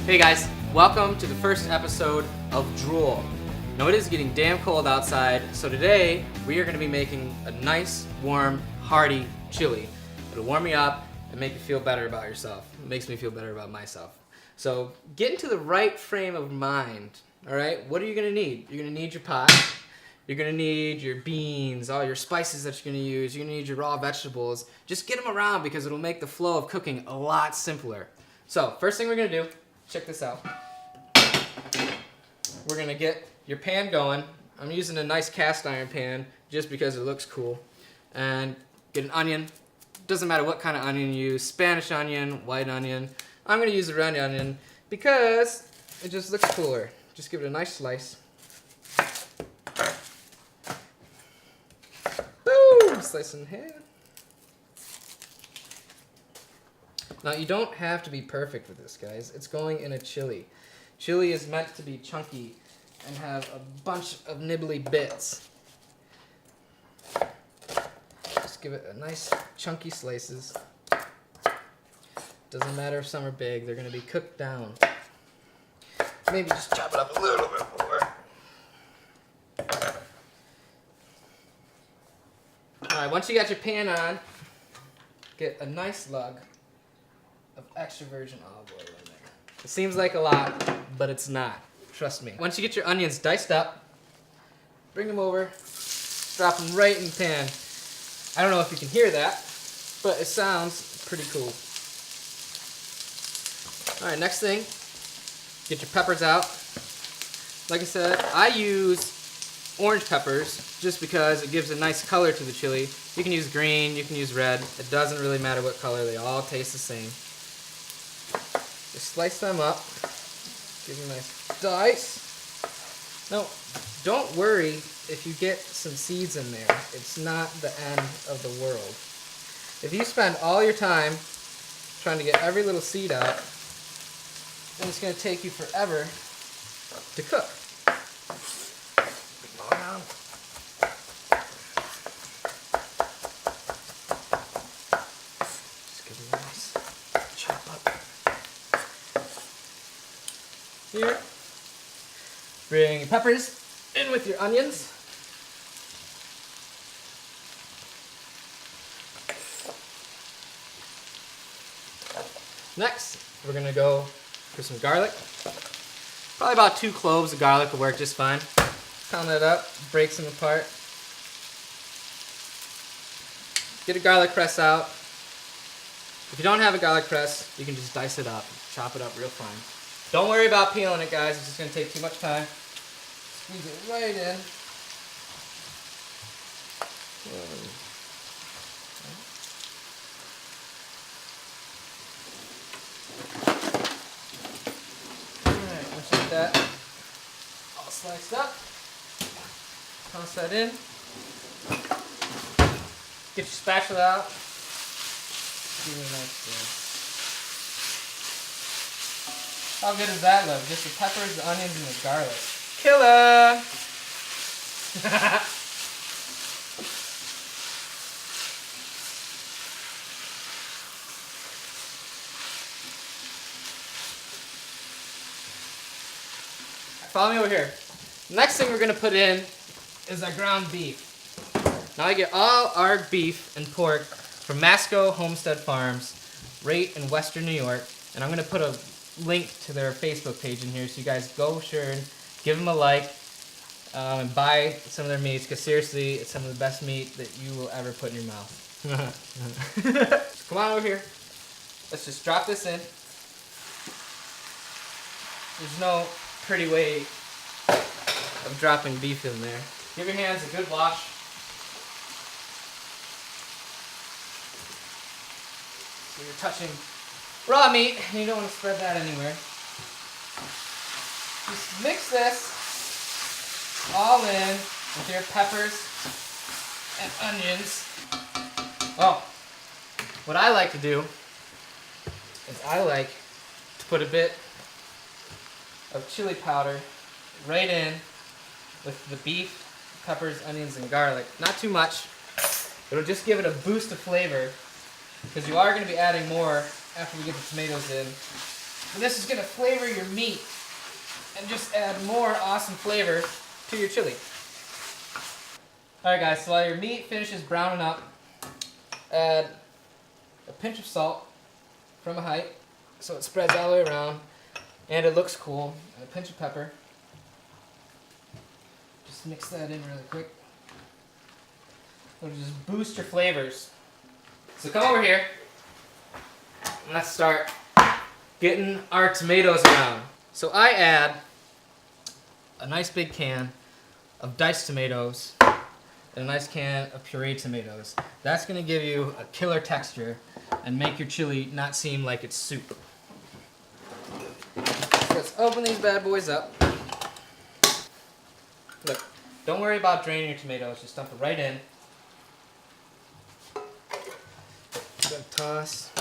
Hey guys, welcome to the first episode of Drool. Now it is getting damn cold outside, so today we are going to be making a nice, warm, hearty chili. It'll warm you up and make you feel better about yourself. It makes me feel better about myself. So get into the right frame of mind, alright? What are you going to need? You're going to need your pot. You're going to need your beans, all your spices that you're going to use. You're going to need your raw vegetables. Just get them around because it'll make the flow of cooking a lot simpler. So first thing we're going to do, check this out. We're going to get your pan going. I'm using a nice cast iron pan just because it looks cool. And get an onion. Doesn't matter what kind of onion you use. Spanish onion, white onion. I'm going to use the red onion because it just looks cooler. Just give it a nice slice. Boom! Slice in half. Now you don't have to be perfect with this, guys. It's going in a chili. Chili is meant to be chunky and have a bunch of nibbly bits. Just give it a nice chunky slices. Doesn't matter if some are big, they're gonna be cooked down. Maybe just chop it up a little bit more. Alright, once you got your pan on, get a nice lug of extra virgin olive oil in there. It seems like a lot, but it's not. Trust me. Once you get your onions diced up, bring them over, drop them right in the pan. I don't know if you can hear that, but it sounds pretty cool. Alright, next thing, get your peppers out. Like I said, I use orange peppers just because it gives a nice color to the chili. You can use green, you can use red. It doesn't really matter what color, they all taste the same. Just slice them up. Give them a nice dice. Now, don't worry if you get some seeds in there. It's not the end of the world. If you spend all your time trying to get every little seed out, then it's going to take you forever to cook. Just give it a nice chop up. Here. Bring your peppers in with your onions. Next, we're going to go for some garlic. Probably about 2 cloves of garlic will work just fine. Pound that up, break some apart. Get a garlic press out. If you don't have a garlic press, you can just dice it up, chop it up real fine. Don't worry about peeling it, guys. It's just going to take too much time. Squeeze it right in. Alright, once you get that all sliced up, toss that in. Get your spatula out. Give it a nice stir. How good does that look? Just the peppers, the onions, and the garlic. Killer! Follow me over here. Next thing we're going to put in is our ground beef. Now I get all our beef and pork from Masco Homestead Farms right in Western New York. And I'm going to put a link to their Facebook page in here, so you guys go sure and give them a like and buy some of their meats, because seriously, it's some of the best meat that you will ever put in your mouth. Come on over here. Let's just drop this in. There's no pretty way of dropping beef in there. Give your hands a good wash. So you're touching raw meat, and you don't want to spread that anywhere. Just mix this all in with your peppers and onions. Oh, what I like to do is I like to put a bit of chili powder right in with the beef, peppers, onions, and garlic. Not too much. It'll just give it a boost of flavor, because you are going to be adding more after we get the tomatoes in. And this is going to flavor your meat and just add more awesome flavor to your chili. Alright guys, so while your meat finishes browning up, add a pinch of salt from a height so it spreads all the way around and it looks cool. And a pinch of pepper. Just mix that in really quick. It'll just boost your flavors. So come over here and let's start getting our tomatoes around. So I add a nice big can of diced tomatoes and a nice can of pureed tomatoes. That's going to give you a killer texture and make your chili not seem like it's soup. So let's open these bad boys up. Look, don't worry about draining your tomatoes, just dump it right in. Toss.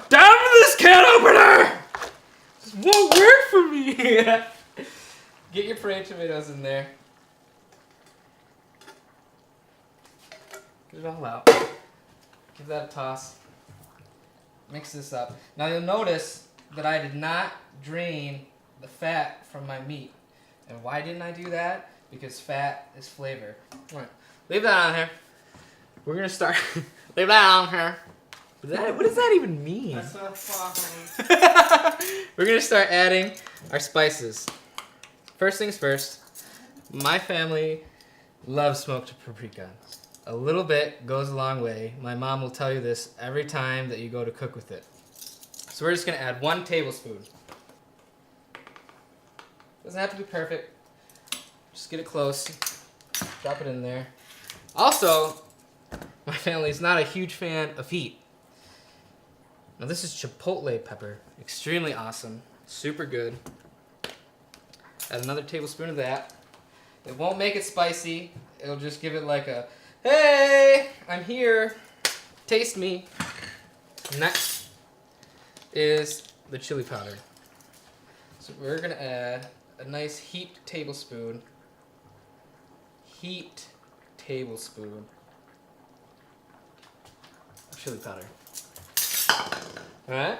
Down with this can opener! This won't work for me. Get your pureed tomatoes in there. Get it all out. Give that a toss. Mix this up. Now you'll notice that I did not drain the fat from my meat. And why didn't I do that? Because fat is flavor. Alright, leave that on here. We're gonna start. Leave that on here. What does that even mean? That's not fun. We're gonna start adding our spices. First things first, my family loves smoked paprika. A little bit goes a long way. My mom will tell you this every time that you go to cook with it. So we're just gonna add 1 tablespoon. Doesn't have to be perfect. Just get it close. Drop it in there. Also, my family is not a huge fan of heat. Now this is chipotle pepper. Extremely awesome. Super good. Add another tablespoon of that. It won't make it spicy. It'll just give it like a, hey, I'm here. Taste me. Next is the chili powder. So we're gonna add a nice heaped tablespoon of chili powder. Alright?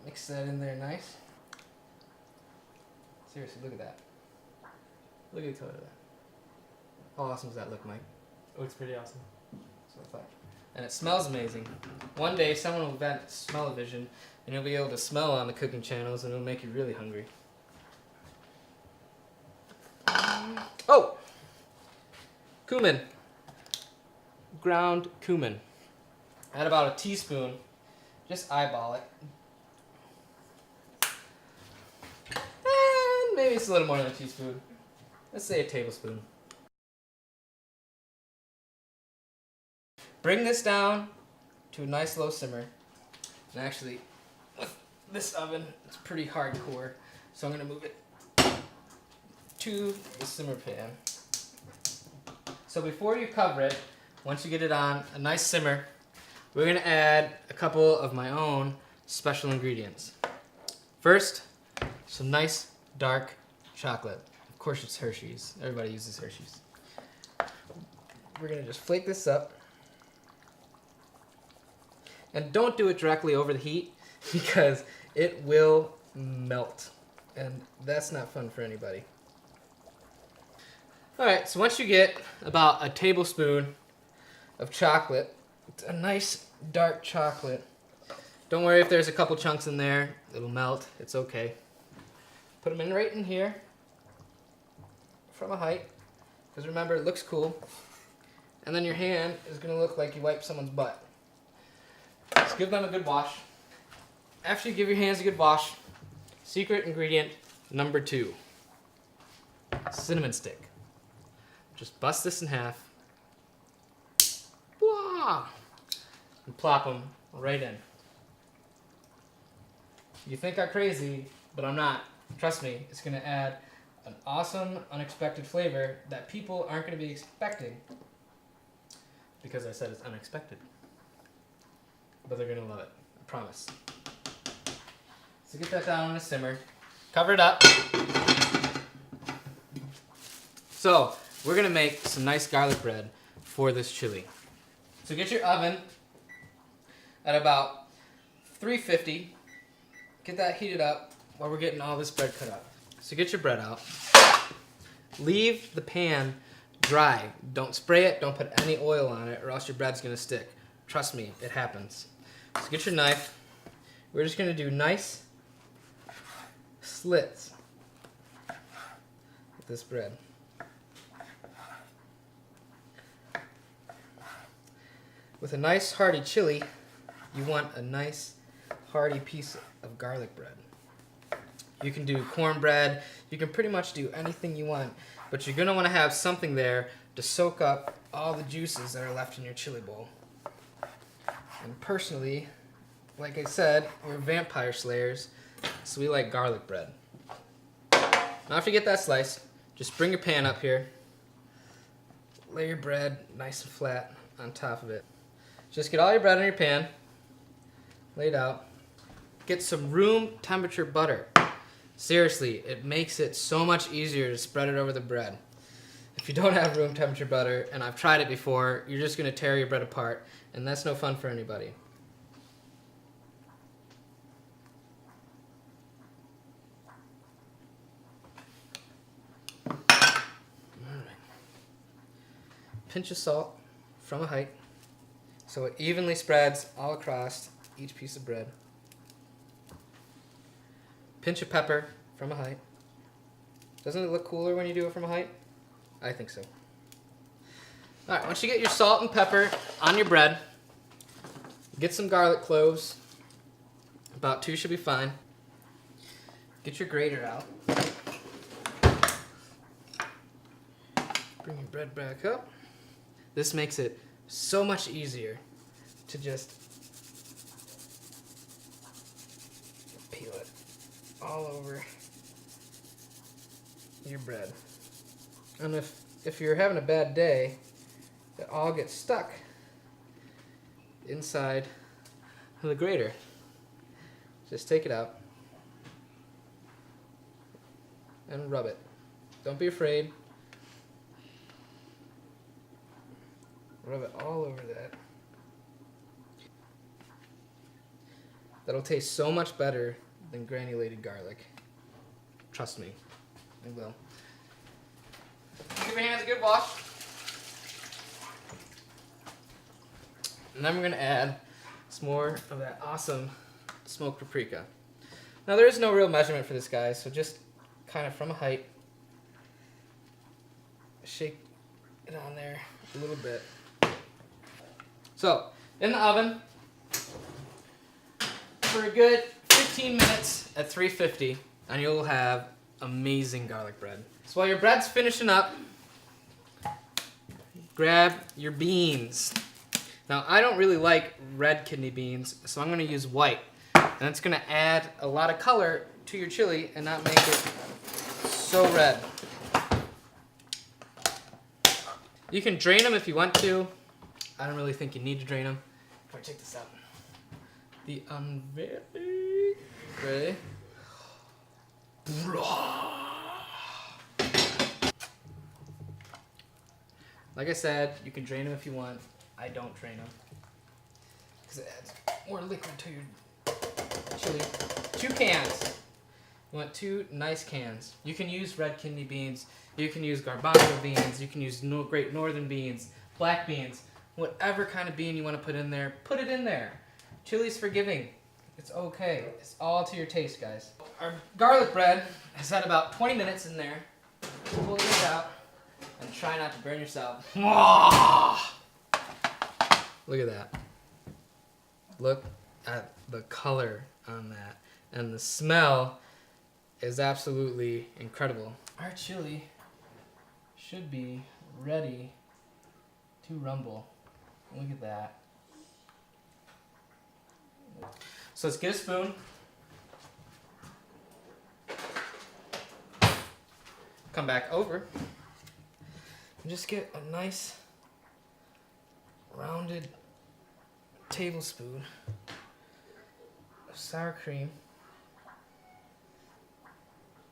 Mix that in there nice. Seriously, look at that. Look at the color of that. How awesome does that look, Mike? It looks pretty awesome. So I thought. And it smells amazing. One day someone will invent smell-o-vision and you'll be able to smell on the cooking channels and it'll make you really hungry. Oh! Cumin. Ground cumin. Add about a teaspoon. Just eyeball it. And maybe it's a little more than a teaspoon. Let's say a tablespoon. Bring this down to a nice low simmer. And actually, with this oven, it's pretty hardcore. So I'm going to move it to the simmer pan. So before you cover it, once you get it on a nice simmer, we're going to add a couple of my own special ingredients. First, some nice dark chocolate. Of course it's Hershey's. Everybody uses Hershey's. We're going to just flake this up. And don't do it directly over the heat because it will melt. And that's not fun for anybody. Alright, so once you get about a tablespoon of chocolate, it's a nice dark chocolate. Don't worry if there's a couple chunks in there, it'll melt, it's okay. Put them in right in here from a height, because remember it looks cool. And then your hand is going to look like you wiped someone's butt. So give them a good wash. After you give your hands a good wash, secret ingredient number 2, cinnamon stick. Just bust this in half. Wah! And plop them right in. You think I'm crazy, but I'm not. Trust me, it's going to add an awesome, unexpected flavor that people aren't going to be expecting. Because I said it's unexpected. But they're going to love it. I promise. So get that down on a simmer. Cover it up. So, we're gonna make some nice garlic bread for this chili. So get your oven at about 350. Get that heated up while we're getting all this bread cut up. So get your bread out. Leave the pan dry. Don't spray it, don't put any oil on it, or else your bread's gonna stick. Trust me, it happens. So get your knife. We're just gonna do nice slits with this bread. With a nice hearty chili, you want a nice hearty piece of garlic bread. You can do cornbread, you can pretty much do anything you want, but you're gonna wanna have something there to soak up all the juices that are left in your chili bowl. And personally, like I said, we're vampire slayers, so we like garlic bread. Now after you get that sliced, just bring your pan up here, lay your bread nice and flat on top of it. Just get all your bread in your pan, lay it out. Get some room temperature butter. Seriously, it makes it so much easier to spread it over the bread. If you don't have room temperature butter, and I've tried it before, you're just gonna tear your bread apart, and that's no fun for anybody. Pinch of salt from a height so it evenly spreads all across each piece of bread. Pinch of pepper from a height. Doesn't it look cooler when you do it from a height? I think so. Alright, once you get your salt and pepper on your bread, get some garlic cloves. About 2 should be fine. Get your grater out. Bring your bread back up. This makes it so much easier to just peel it all over your bread. And if you're having a bad day, it all gets stuck inside the grater. Just take it out and rub it. Don't be afraid. Rub it all over that. That'll taste so much better than granulated garlic. Trust me, it will. Give your hands a good wash. And then we're gonna add some more of that awesome smoked paprika. Now there is no real measurement for this, guys, so just kind of from a height, shake it on there a little bit. So, in the oven for a good 15 minutes at 350, and you'll have amazing garlic bread. So while your bread's finishing up, grab your beans. Now, I don't really like red kidney beans, so I'm gonna use white. And it's gonna add a lot of color to your chili and not make it so red. You can drain them if you want to. I don't really think you need to drain them. Before I take this out. The unveiling. Ready? Like I said, you can drain them if you want. I don't drain them because it adds more liquid to your chili. 2 cans. You want 2 nice cans. You can use red kidney beans. You can use garbanzo beans. You can use great northern beans, black beans. Whatever kind of bean you want to put in there, put it in there. Chili's forgiving. It's okay. It's all to your taste, guys. Our garlic bread has had about 20 minutes in there. Pull this out and try not to burn yourself. Look at that. Look at the color on that. And the smell is absolutely incredible. Our chili should be ready to rumble. Look at that. So let's get a spoon. Come back over. And just get a nice rounded tablespoon of sour cream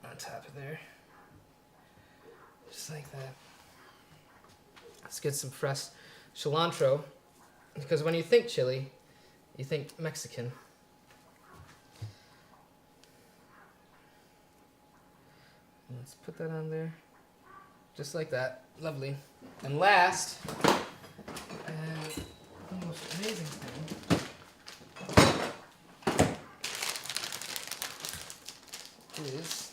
on top of there. Just like that. Let's get some fresh cilantro, because when you think chili, you think Mexican. Let's put that on there, just like that. Lovely. And last, and the most amazing thing is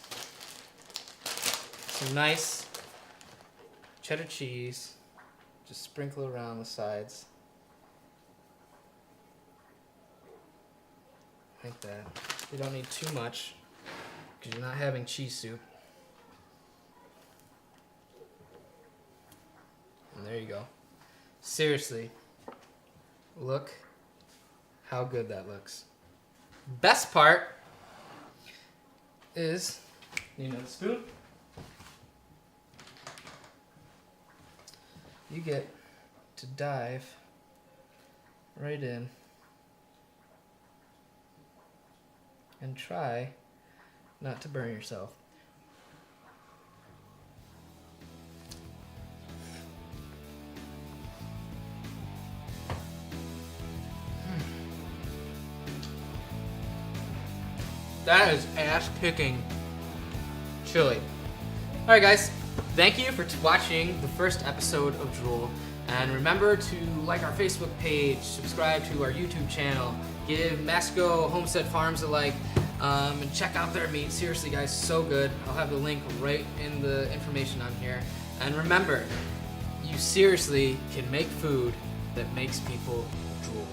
some nice cheddar cheese. Just sprinkle around the sides. Like that. You don't need too much because you're not having cheese soup. And there you go. Seriously, look how good that looks. Best part is, you know, the spoon. You get to dive right in and try not to burn yourself. That is ass-kicking chili. Alright guys, thank you for watching the first episode of Drool. And remember to like our Facebook page, subscribe to our YouTube channel, give Masco Homestead Farms a like, and check out their meat. Seriously guys, so good. I'll have the link right in the information on here. And remember, you seriously can make food that makes people drool.